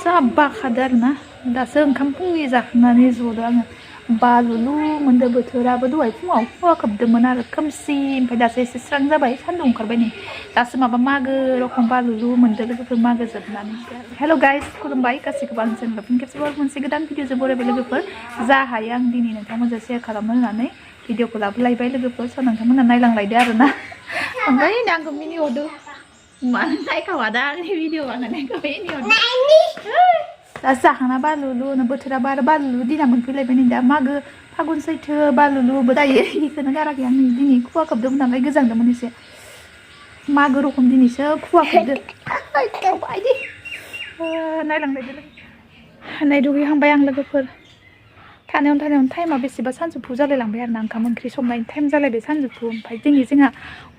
जा बाखादो आरोना दासो ओंखाम फुंनि जाखांनानै जदो आङो बालुलु मोनदो बोथोराबो दहाय फुङाव खुवा खोबदोंमोन आरो खोमसि ओमफ्राय दासो एसे स्रां जाबाय सान्दुं ओंखारबाय नै दासो माबा मागो रखम बालुलु मोनदो लोगोफोर मागो जोबनानै हेल' गाइस खुलुमबाय गासैखौबो आं जेनेबा फिन खेबसेबाव मोनसे गोदान भिडिअजों बरायबाय लोगोफोर जा हायो आं दिनै नोंथांमोनजों शेयार खालामनो होननानै भिडिअखौ लाबोलायबाय लोगोफोर स' नोंथांमोना नायलांलायदो आरोना ओमफ्राय आंखौ मिनिहरदो मानो नायखावा दा आंनि भिडिअ आङो नायखाबाय मिनिहरदो दा जाखांना बालुलु बोथोराबो आरो बालुलु दिना मोनफैलायबाय नै दा मागो फागुन सैथो बालुलुबो दायो बेखौनो गाराखै आं दिनै खुवा खोबदोंमोन नालाय गोजांदोंमोन एसे मागो रखम दिनैसो खुवा खोबदो नायलांलायदो नै दुगैहांबाय आं लोगोफोर थानायावनो टाइमा बेसेबा सानजौफु जालायलांबाय आरो ना ओंखाम ओंख्रि संनायनि टाइम जालायबाय सानजौफु ओमफ्राय दिनै जोंहा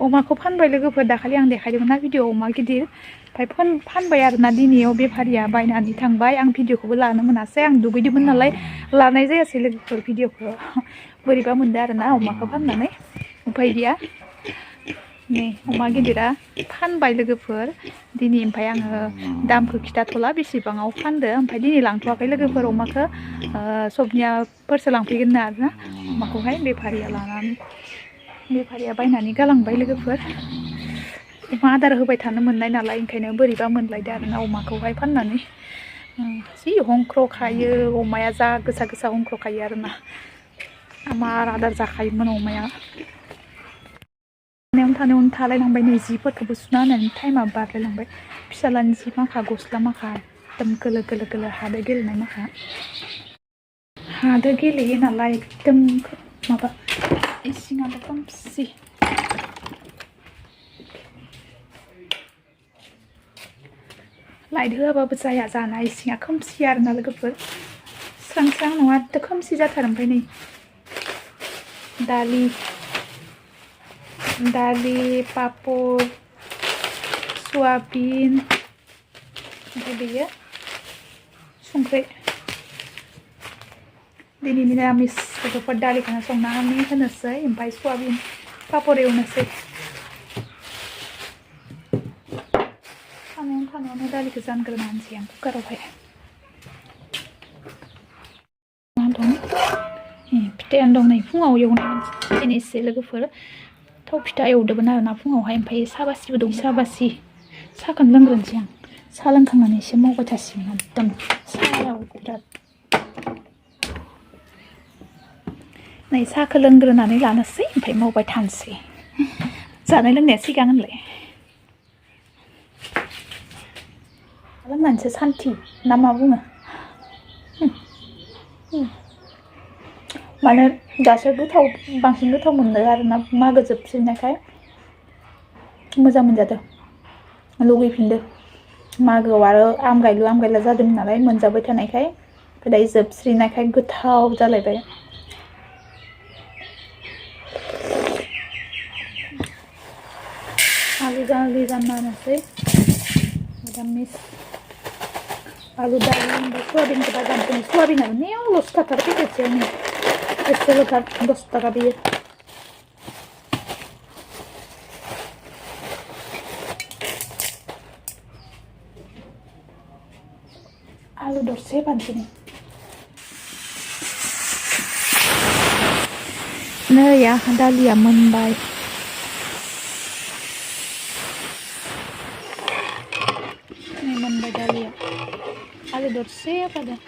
अमाखौ फानबाय लोगोफोर दाखालि आं देखायदोंमोन ना भिडिअ अमा गिदिर ओमफ्राय फानबाय आरोना दिनैयाव बेफारिया बायनानै थांबाय आं भिडिअखौबो लानो मोनासै आं दुगैदोंमोन नालाय लानाय जायासै लोगोफोर भिडिअखौ बोरैबा मोनदों आरोना अमाखौ फाननानै उफाय गैया नै अमा गिदिरा फानबाय लोगोफोर दिनै ओमफ्राय आङो दामखौ खिथाथ'ला बेसेबाङाव फानदो ओमफ्राय दिनै लांथ'वाखै लोगोफोर अमाखौ सबनियाफोरसो लांफैगोन आरोना अमाखौहाय बेफारिया बायनानै गालांबाय लोगोफोर अमा आदार होबाय थानो मोननाय नालाय ओंखायनो बोरैबा मोनलायदो आरोना अमाखौहाय फाननानै जि हंख्र'खायो अमाया जा गोसा गोसा हंख्र'खायो आरोना आमार आदार जाखायोमोन अमाया थानायावनो थालायलांबाय नै जिफोरखौबो सुना होनानै टाइमा बारलायलांबाय फिसालानि जि माखा गस्ला माखा एकदम गोलो हादो गेलेनाय माखा हादो गेलेयो नालाय एकदम माबा इसिङाबो खोमसि लाइट होआबाबो जाया जाना इसिङा खोमसि आरोना लोगोफोर स्रां स्रां नङा एकदम खोमसि जाथारो ओमफ्राय नै दालि पापर सयाबिन ओमफ्राय बेयो संख्रि दिनै निरामिस लोगोफोर दालिखौनो संनानै होनोसै ओमफ्राय सयाबिन पापर एवनोसै थानायावनो दालिखौ जानग्रोनानैसै आं कुकारावहाय मा दं फिथायानो दं नै फुङाव एवनाय एसे लोगोफोर थाव फिथा एवदोंमोन आरोना फुङावहाय ओमफ्राय साबासिबो दं साहाखौनो लोंग्रोनोसै आं साहा लोंखांनानै एसे मावबाय थासिगोन एकदम साहायाव बिराद नै साहाखौ लोंग्रोनानै लानोसै ओमफ्राय मावबाय थानोसै जानाय लोंनाया सिगां होनलाय लोंनानैसो सान्थि ना मा बुङो माने दासो बांसिन गोथाव मोनदों आरोना मागो जोबसिननायखाय मोजां मोनजादों लुगैफिनदों मागोआव आरो आमगायला जादोंमोन नालाय मोनजाबाय थानायखाय दायो जोबस्रिनायखाय गोथाव जालायबाय आलु दालि जाननोसै मिरामिस आलु दालि ओमफ्राय सयाबिनखौ जानोसै सयाबिनाबो नेवल'सो थाथारो पेकेटसेयावनो एसेल'थार 10 थाखा बेयो आलु दरसे बानसै नै दालिया मोनबाय दालिया आलु दरसे होफादों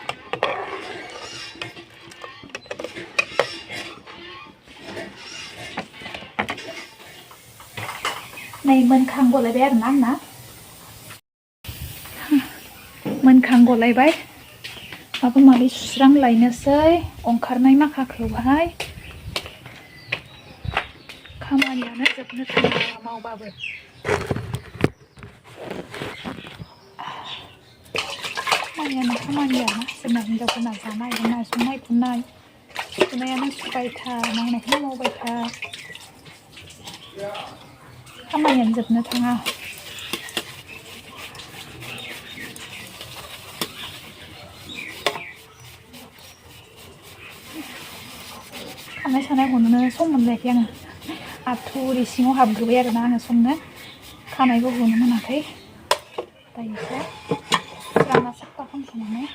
नै मोनखांगलायबाय आरोना आंना मोनखांगलायबाय माबा माबि सुस्रांलायनोसै ओंखारनाय माखाखौहाय खामानियानो जोबनो थाङा मावबाबो खामानियानो जोंना हिनजावफोरना जानाय लोंनाय संनाय खुरनाय सुनायानो सुबाय था मावनायखौनो मावबाय था खामानियानो जोबनो थाङा खानाय सानाय हनोनो सम मोनलायाखै आङो आथुर इसिङाव हाबग्रोबाय आरोना आङो संनो खानायबो हनो मोनाखै दायोसो राना साफा खालामखांनानै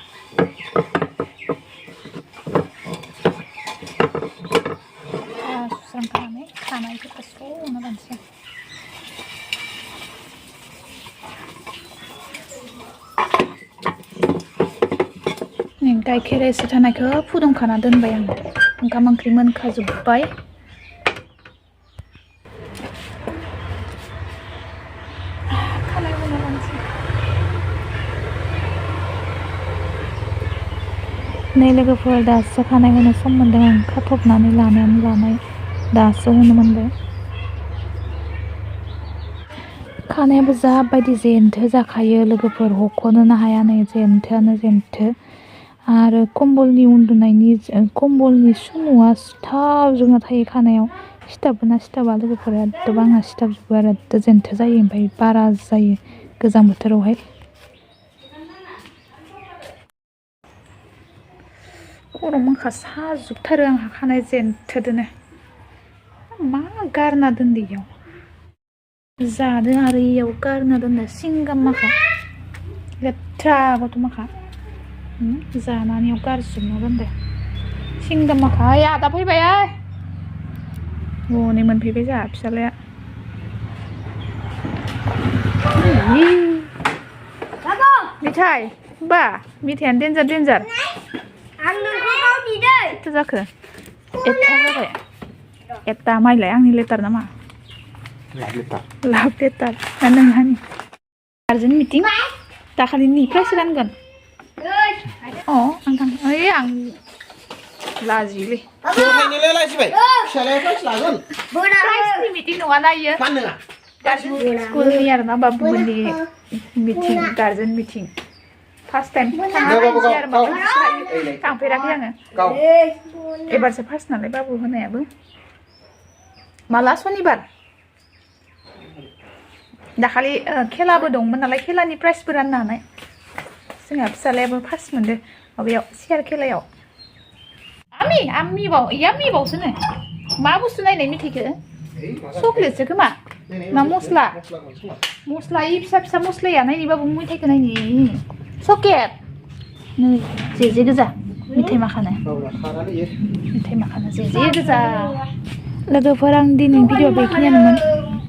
सुस्रांखानानै खानायफोरखौ संना लानोसै गाइखेर एसे थानायखौ फुदुंखाना दोनबाय आं ओंखाम ओंख्रि मोनखाजोब्बाय नै लोगोफोर दासो खानाय होनो सम मोन्दों आं खाथबनानै लानाय दासो होनो मोनबाय खानायाबो जाबायदि जेन्थो जाखायो लोगोफोर हख'नोनो हाया नै जेन्थोआनो जेन्थो आरो कम्बलनि सुमुआ सिथाबजोबना थायो खानायाव सिथाबोना सिथाबा लोगोफोरा एकदम आंना सिथाबजोबो आरो एकदम जेन्थो जायो ओमफ्राय बारा जायो गोजां बोथोरावहाय खर' मोखां साजोबथारो आंहा खानाय जेन्थोदोनो मा गारना दोनदो इयाव जादों आरो इयाव गारना दोनदो सिंगाम माखा लेथ्रा गथ' माखा जानानै इयाव गारजोबना दोनदो सिंगाम माखा ओइ आदा फैबाय हनै मोनफैबाय जोंहा फिसालाया मिथाइ बा मिथायानो देन्जार आं नोंखौ गावनि दै एथ' जाखो एथा जाबाय एथा माइलाय आंनि लेटार नामा लाभ लेटार ना नोंहानि गार्जेन मिटिं दाखालिनिफ्रायसो रानगोन आं थां ओइ आं लाजियोलै प्राइजनि मिटिं नङा ना इयो स्कुलनि आरो ना बाबुमोननि meeting guardian meeting first time थांफेराखै आङो एबारसो फार्स्ट नालाय बाबु होनायाबो माला सनिबार दाखालि खेलाबो दंमोन नालाय खेलानि प्राइजबो राननो हानाय जोंहा फिसालायाबो फार्स्ट मोनदो माबायाव सियार खेलायाव आम्मी बावसोनो मा बुस्थु नायनाय मिथाइखो चक्लेटसो खोमा ना मस्ला इ फिसा फिसा मस्लाया नायनि बाबु मिथाइखौ नायनि सकेट नै जे गोजा मिथाइ माखानो जे गोजा लोगोफोर आं दिनैनि भिडिअ बेखिनियानोमोन